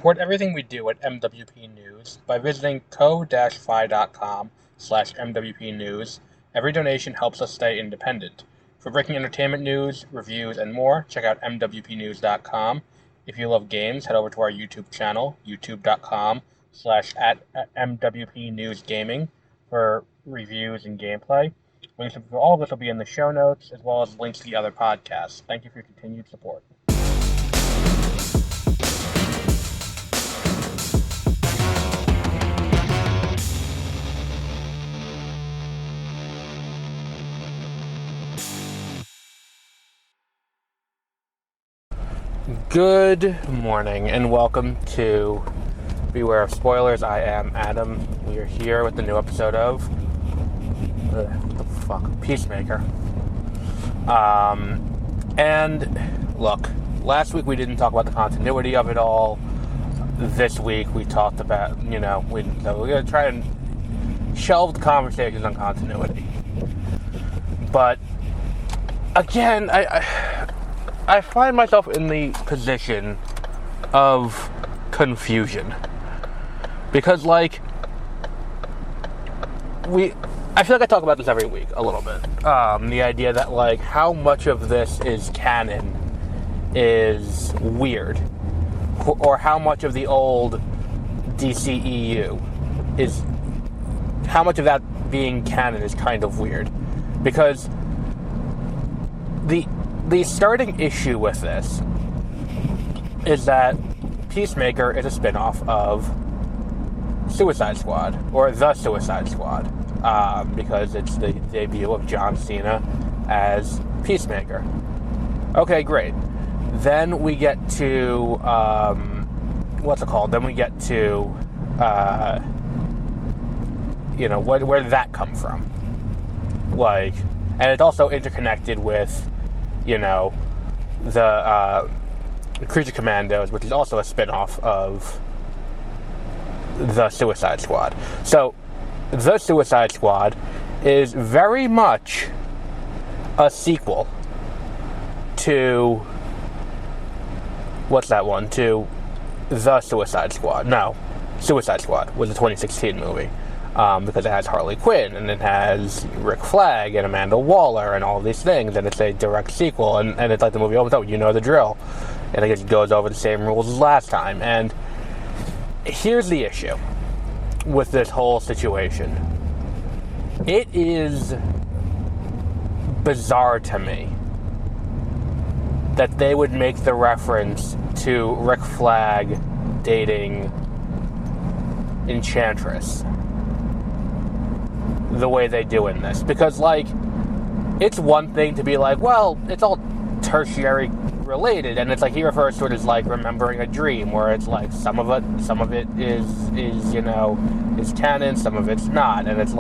Support everything we do at MWP News by visiting co-fi.com/MWP News. Every donation helps us stay independent. For breaking entertainment news, reviews, and more, check out MWPnews.com. If you love games, head over to our YouTube channel, youtube.com/@MWPNewsGaming for reviews and gameplay. Links for all of this will be in the show notes, as well as links to the other podcasts. Thank you for your continued support. Good morning, and welcome to Beware of Spoilers. I am Adam. We are here with the new episode of Peacemaker. And look, last week we didn't talk about the continuity of it all. This week we talked about, we're going to try and shelve conversations on continuity. But again, I find myself in the position of confusion. Because, I feel like I talk about this every week a little bit. The idea that, how much of this is canon is weird. Or how much of the old DCEU is... How much of that being canon is kind of weird. Because the starting issue with this is that Peacemaker is a spin-off of Suicide Squad, or The Suicide Squad, because it's the debut of John Cena as Peacemaker. Okay, great. Then we get to, Then we get to, where did that come from? And it's also interconnected with the Creature Commandos, which is also a spin-off of The Suicide Squad. So, The Suicide Squad is very much a sequel to... To The Suicide Squad. No, Suicide Squad was a 2016 movie. Because it has Harley Quinn, and it has Rick Flag, and Amanda Waller, and all these things, and it's a direct sequel, and it's like the movie opens up, you know the drill, and it goes over the same rules as last time. And here's the issue with this whole situation. It is bizarre to me that they would make the reference to Rick Flag dating Enchantress the way they do in this. Because, it's one thing to be it's all tertiary related, and it's he refers to it as remembering a dream, where it's some of it is canon, some of it's not, and it's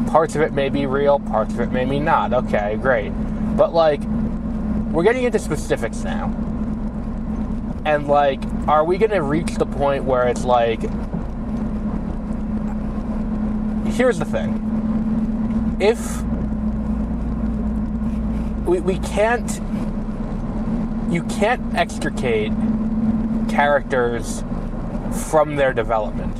parts of it may be real, parts of it may be not. Okay, great. But we're getting into specifics now. And are we gonna reach the point where it's here's the thing. If we can't, you can't extricate characters from their development,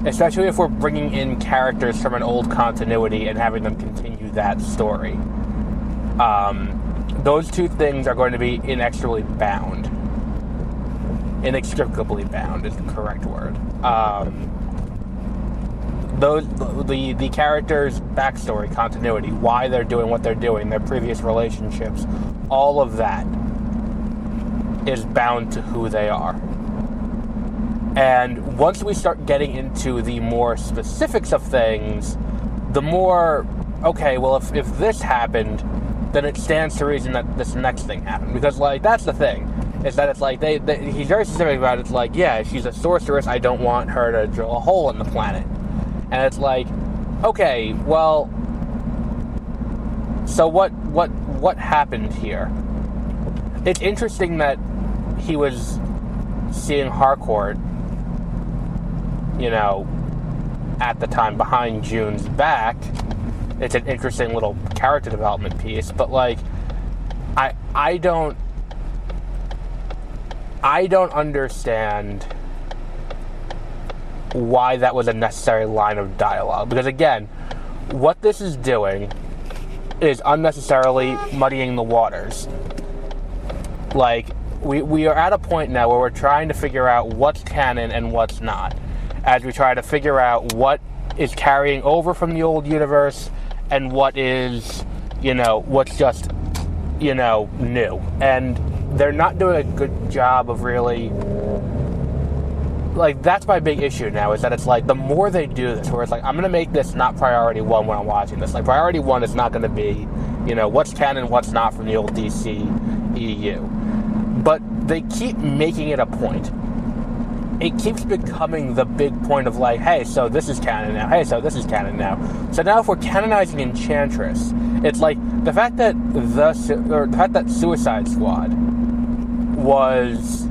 especially if we're bringing in characters from an old continuity and having them continue that story. Those two things are going to be inextricably bound. Inextricably bound is the correct word. The characters' backstory, continuity, why they're doing what they're doing, their previous relationships, all of that is bound to who they are. And once we start getting into the more specifics of things, the more, okay, well, if this happened, then it stands to reason that this next thing happened. Because, that's the thing. Is that it's he's very specific about it. It's yeah, she's a sorceress, I don't want her to drill a hole in the planet. And it's okay, well, so what happened here? It's interesting that he was seeing Harcourt, at the time behind June's back. It's an interesting little character development piece, but I don't I don't understand why that was a necessary line of dialogue. Because again, what this is doing is unnecessarily muddying the waters. Like, we are at a point now where we're trying to figure out what's canon and what's not, as we try to figure out what is carrying over from the old universe and what is, what's just, new. And they're not doing a good job of really, like, that's my big issue now, is that it's like, the more they do this, where it's like, I'm going to make this not priority one when I'm watching this. Like, priority one is not going to be, what's canon, what's not from the old DCEU. But they keep making it a point. It keeps becoming the big point of like, hey, so this is canon now. Hey, so this is canon now. So now if we're canonizing Enchantress, it's like the fact that Suicide Squad was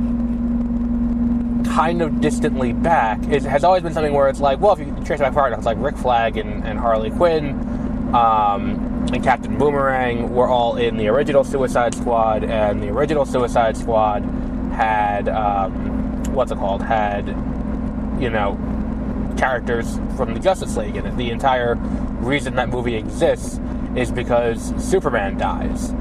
kind of distantly back has always been something where it's like, well, if you trace it back far enough, it's like Rick Flag and Harley Quinn, and Captain Boomerang were all in the original Suicide Squad, and the original Suicide Squad had, characters from the Justice League in it. The entire reason that movie exists is because Superman dies.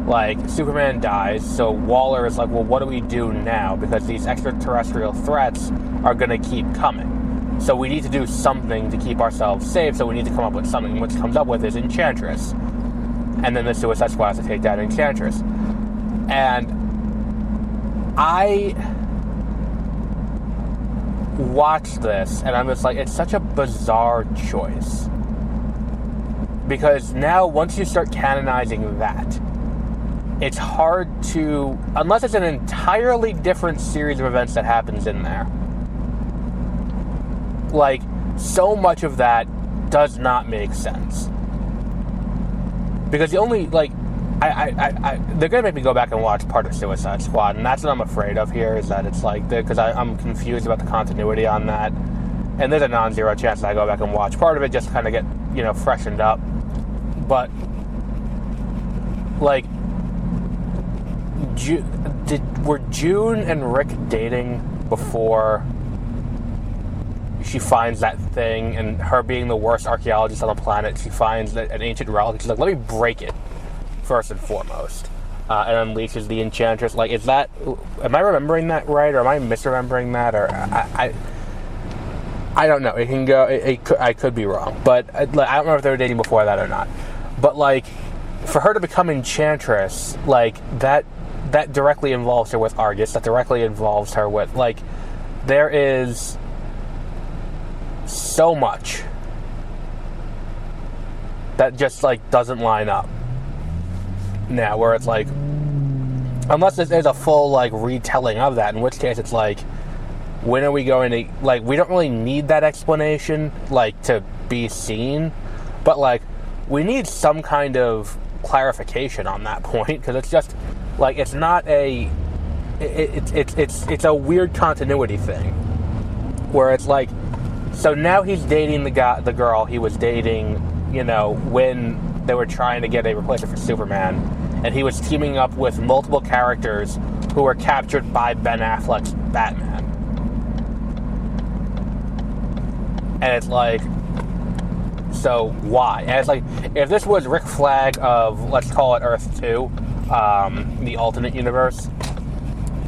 Like, Superman dies, so Waller is like, well, what do we do now? Because these extraterrestrial threats are going to keep coming. So we need to do something to keep ourselves safe, so we need to come up with something. What comes up with is Enchantress. And then the Suicide Squad has to take down Enchantress. And I watched this, and I'm just like, it's such a bizarre choice. Because now, once you start canonizing that, it's hard to, unless it's an entirely different series of events that happens in there. Like, so much of that does not make sense. Because the only, like, they're going to make me go back and watch part of Suicide Squad, and that's what I'm afraid of here, is that it's like, because I'm confused about the continuity on that, and there's a non-zero chance that I go back and watch part of it just to kind of get, freshened up. But, like, were June and Rick dating before she finds that thing, and her being the worst archaeologist on the planet, she finds an ancient relic, she's like, let me break it, first and foremost, and unleashes the Enchantress. Like, is that, am I remembering that right, or am I misremembering that, or, I don't know, it can go, I could be wrong, but, I don't know if they were dating before that or not, but, like, for her to become Enchantress, like, that directly involves her with Argus, that directly involves her with, like, there is so much that just, like, doesn't line up now, where it's like, unless this is a full, like, retelling of that, in which case it's like, when are we going to, like, we don't really need that explanation, like, to be seen, but, like, we need some kind of clarification on that point, because it's just, like, it's not it's a weird continuity thing, where it's like, so now he's dating the girl he was dating, when they were trying to get a replacement for Superman, and he was teaming up with multiple characters who were captured by Ben Affleck's Batman. And it's like, so why? And it's like, if this was Rick Flag of, let's call it Earth 2, the alternate universe,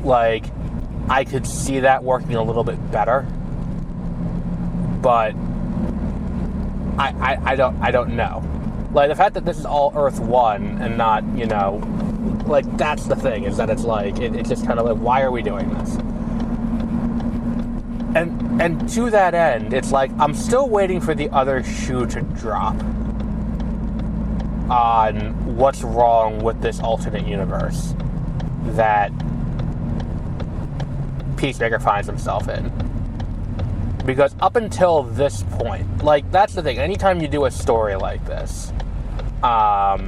like, I could see that working a little bit better. But I don't know. Like, the fact that this is all Earth 1 and not, like, that's the thing, is that it's like, it's just kind of like, why are we doing this? And to that end, it's like, I'm still waiting for the other shoe to drop on what's wrong with this alternate universe that Peacemaker finds himself in. Because up until this point, like, that's the thing, anytime you do a story like this, where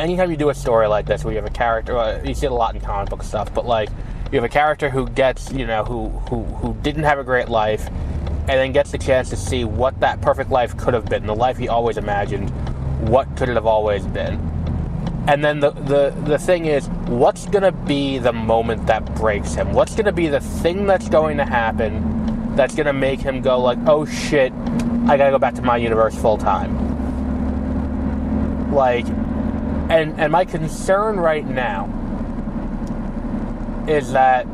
you have a character, you see it a lot in comic book stuff, but, like, you have a character who gets, who didn't have a great life, and then gets the chance to see what that perfect life could have been, the life he always imagined, what could it have always been. And then the thing is, what's going to be the moment that breaks him? What's going to be the thing that's going to happen that's going to make him go like, oh shit, I got to go back to my universe full time? Like, and my concern right now is that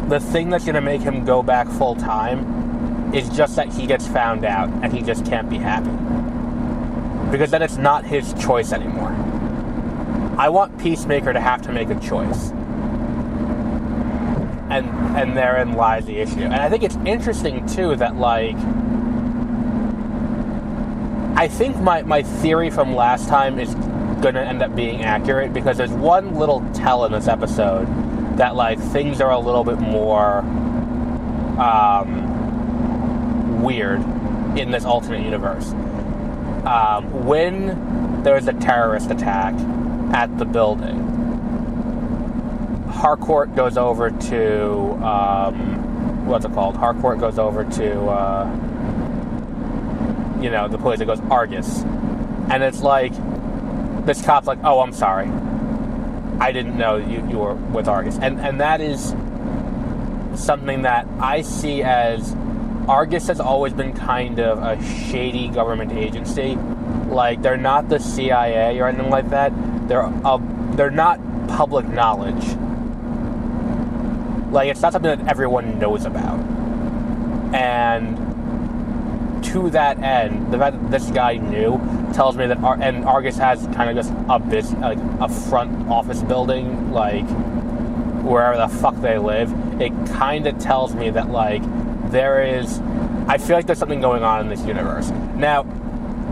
the thing that's going to make him go back full time is just that he gets found out and he just can't be happy. Because then it's not his choice anymore. I want Peacemaker to have to make a choice. And therein lies the issue. And I think it's interesting, too, that, like, I think my theory from last time is going to end up being accurate, because there's one little tell in this episode that, like, things are a little bit more weird in this alternate universe. When there's a terrorist attack at the building, Harcourt goes over to Harcourt goes over to the police. It goes Argus, and it's like this cop's like, oh, I'm sorry, I didn't know you were with Argus, and that is something that I see as Argus has always been kind of a shady government agency. Like, they're not the CIA or anything like that. They're not public knowledge. Like, it's not something that everyone knows about. And to that end, the fact that this guy knew tells me that, and Argus has kind of just a front office building, like, wherever the fuck they live. It kind of tells me that, like, I feel like there's something going on in this universe. Now,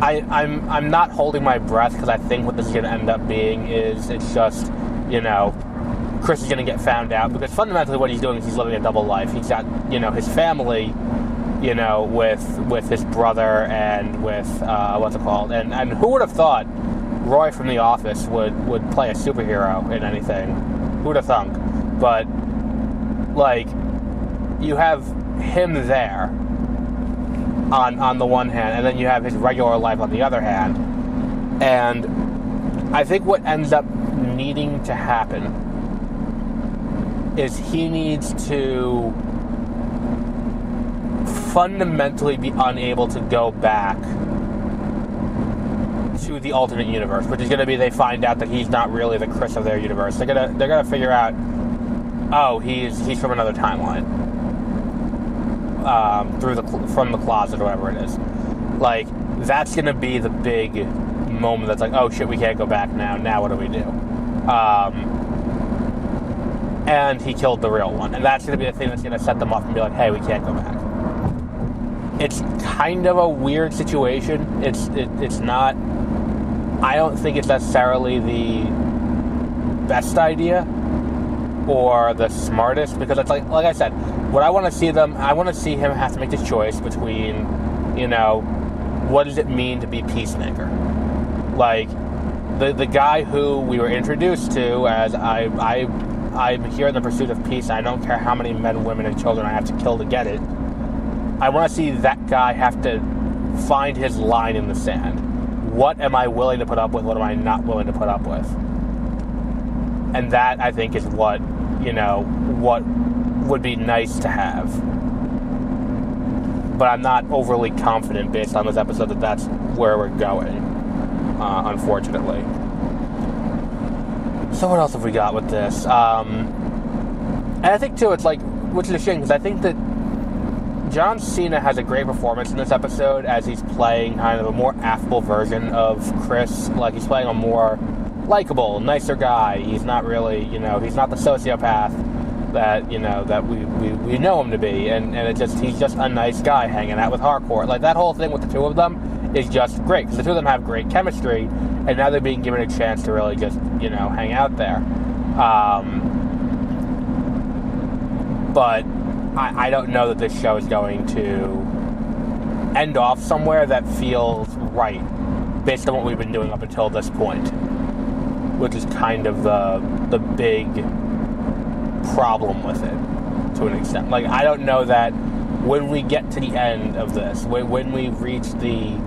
I'm not holding my breath, because I think what this is going to end up being is it's just, Chris is going to get found out, because fundamentally what he's doing is he's living a double life. He's got, his family, with his brother and with, and who would have thought Roy from The Office would play a superhero in anything? Who would have thunk? But, like, you have him there on the one hand, and then you have his regular life on the other hand. And I think what ends up needing to happen is he needs to fundamentally be unable to go back to the alternate universe, which is going to be they find out that he's not really the Chris of their universe. They're gonna figure out, oh, he's from another timeline, from the closet or whatever it is. Like, that's going to be the big moment that's like, oh shit, we can't go back now. Now what do we do? And he killed the real one, and that's going to be the thing that's going to set them off and be like, hey, we can't go back. It's kind of a weird situation. It's not. I don't think it's necessarily the best idea or the smartest, because it's like I said, what I want to see him have to make this choice between, what does it mean to be Peacemaker? Like, the guy who we were introduced to as I'm here in the pursuit of peace, and I don't care how many men, women, and children I have to kill to get it. I want to see that guy have to find his line in the sand. What am I willing to put up with? What am I not willing to put up with? And that, I think, is what would be nice to have. But I'm not overly confident, based on this episode, that that's where we're going, unfortunately. So what else have we got with this? And I think, too, it's like, which is a shame, because I think that John Cena has a great performance in this episode, as he's playing kind of a more affable version of Chris. Like, he's playing a more likable, nicer guy. He's not really, he's not the sociopath that, that we know him to be. And he's just a nice guy hanging out with Harcourt. Like, that whole thing with the two of them is just great, because the two of them have great chemistry, and now they're being given a chance to really just, hang out there. But I don't know that this show is going to end off somewhere that feels right, based on what we've been doing up until this point, which is kind of the big problem with it, to an extent. Like, I don't know that when we get to the end of this, when we reach the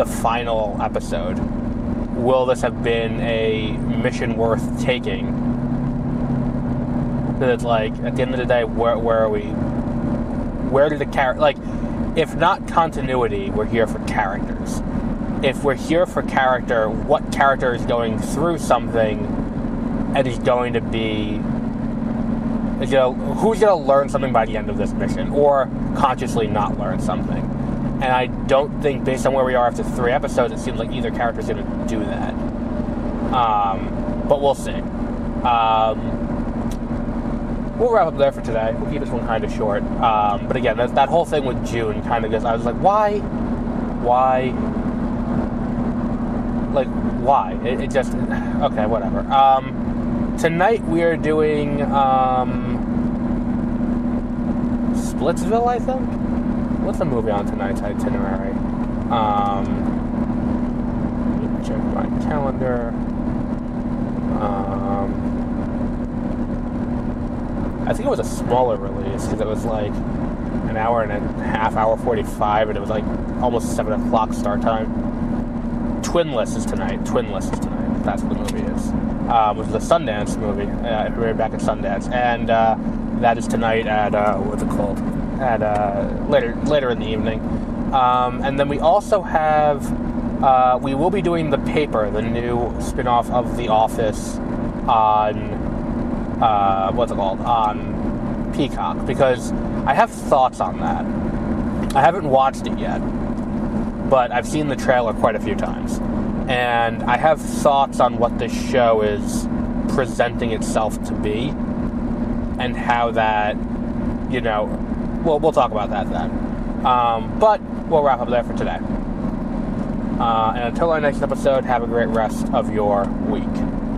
final episode, will this have been a mission worth taking? Because it's like, at the end of the day, where are we? Where did the character... Like, if not continuity, we're here for characters. If we're here for character, what character is going through something and is going to be... who's going to learn something by the end of this mission, or consciously not learn something? And I don't think, based on where we are after 3 episodes, it seems like either character is going to do that. But we'll see. We'll wrap up there for today. We'll keep this one kind of short. But again, that whole thing with June kind of just... I was like, why? Like, why? It just... Okay, whatever. Tonight we are doing Splitsville, I think? What's the movie on tonight's itinerary? Let me check my calendar. I think it was a smaller release, because it was like an hour and a half, hour 45, and it was like almost 7 o'clock start time. Twinless is tonight. That's what the movie is. It was the Sundance movie. We're back at Sundance. And that is tonight at, what's it called? At later in the evening. And then we also have, we will be doing The Paper, the new spin-off of The Office on, on Peacock, because I have thoughts on that. I haven't watched it yet, but I've seen the trailer quite a few times. And I have thoughts on what this show is presenting itself to be, and how that, we'll talk about that then. But we'll wrap up there for today. And until our next episode, have a great rest of your week.